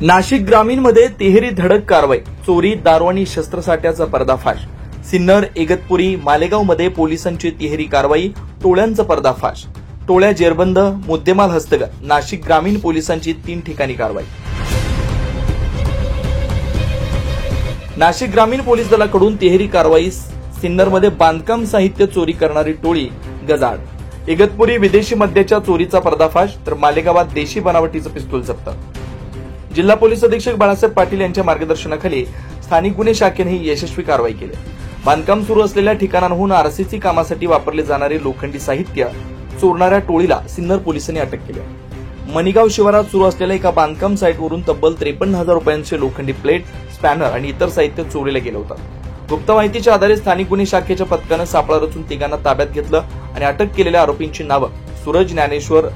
नाशिक ग्रामीणमध्ये तिहेरी धडक कारवाई, चोरी, दारू आणि शस्त्रसाठ्याचा पर्दाफाश। सिन्नर, इगतपुरी, मालेगावमध्ये पोलिसांची तिहेरी कारवाई, टोळ्यांचा पर्दाफाश। टोळ्या जेरबंद, मुद्देमाल हस्तगत। नाशिक ग्रामीण पोलिसांची 3 ठिकाणी कारवाई। नाशिक ग्रामीण पोलीस दलाकडून तिहेरी कारवाई। सिन्नरमध्ये बांधकाम साहित्य चोरी करणारी टोळी गजाआड। इगतपुरी विदेशी मद्याच्या चोरीचा पर्दाफाश, तर मालेगावात देशी बनावटीचं पिस्तूल जप्त। जिल्हा पोलीस अधीक्षक बाळासाहेब पाटील यांच्या मार्गदर्शनाखाली स्थानिक गुन्हे शाखेने ही यशस्वी कारवाई केली। बांधकाम सुरू असलेल्या ठिकाणांहून आरसीसी कामासाठी वापरले जाणारे लोखंडी साहित्य चोरणाऱ्या टोळीला सिन्नर पोलिसांनी अटक केली। मणिगाव शिवारात सुरू असलेल्या एका बांधकाम साईटवरून तब्बल 53,000 रुपयांचे लोखंडी प्लेट, स्पॅनर आणि इतर साहित्य चोरीला गेलं होतं। गुप्त माहितीच्या आधारे स्थानिक गुन्हे शाखेच्या पथकानं सापळा रचून तिघांना ताब्यात घेतलं आणि अटक केलेल्या आरोपींची नावं सूरज ज्ञानेश्वर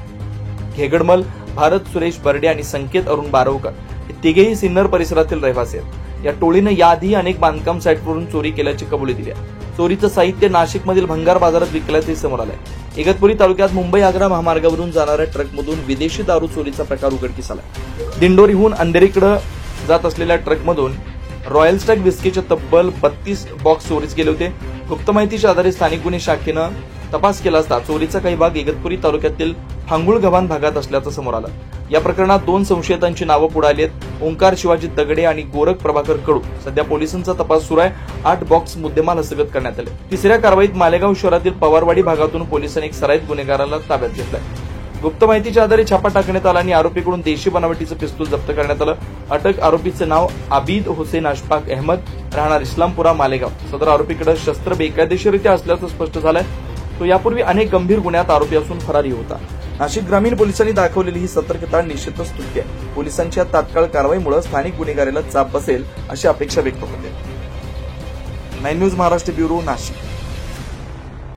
घेगडमल, भारत सुरेश बर्डे आणि संकेत अरुण बारवकर हे तिघेही सिन्नर परिसरातील रहिवासी आहेत। या टोळीनं याआधी अनेक बांधकाम साईटवरून चोरी केल्याची कबुली दिली आहे। चोरीचं साहित्य नाशिकमधील भंगार बाजारात विकल्याचे समोर आलंय। इगतपुरी तालुक्यात मुंबई-आग्रा महामार्गावरून जाणाऱ्या ट्रकमधून विदेशी दारू चोरीचा प्रकार उघडकीस आला। दिंडोरीहून अंधेरीकडे जात असलेल्या ट्रकमधून रॉयल स्टॅग विस्कीचे तब्बल 32 बॉक्स चोरीस गेले होते। गुप्त माहितीच्या आधारे स्थानिक गुन्हे शाखेनं तपास केला असता चोरीचा काही भाग इगतपुरी तालुक्यातील फांगुळगव्हाण भागात असल्याचं समोर आलं। या प्रकरणात 2 संशयितांची नावं पुढे आली आहेत, ओंकार शिवाजी दगडे आणि गोरख प्रभाकर कडू। सध्या पोलिसांचा तपास सुरू आहे। 8 बॉक्स मुद्देमाल हस्तगत करण्यात आले। तिसऱ्या कारवाईत मालेगाव शहरातील पवारवाडी भागातून पोलिसांनी एक सराईत गुन्हेगाराला ताब्यात घेतलंय। गुप्त माहितीच्या आधारे छापा टाकण्यात आला आणि आरोपीकडून देशी बनावटीचं पिस्तूल जप्त करण्यात आलं। अटक आरोपीचे नाव आबिद हुसेन अशफाक अहमद, राहणार इस्लामपुरा, मालेगाव। सदर आरोपीकडे शस्त्र बेकायदेशीररित्या असल्याचं स्पष्ट झालंय। तो यापूर्वी अनेक गंभीर गुन्ह्यात आरोपी असून फरारी होता। नाशिक ग्रामीण पोलिसांनी दाखवलेली ही सतर्कता निश्चितच स्तुत्य आहे। पोलिसांच्या तात्काळ कारवाईमुळे स्थानिक गुन्हेगारीला चाप बसेल अशी अपेक्षा व्यक्त होते। 9 न्यूज महाराष्ट्र ब्युरो, नाशिक।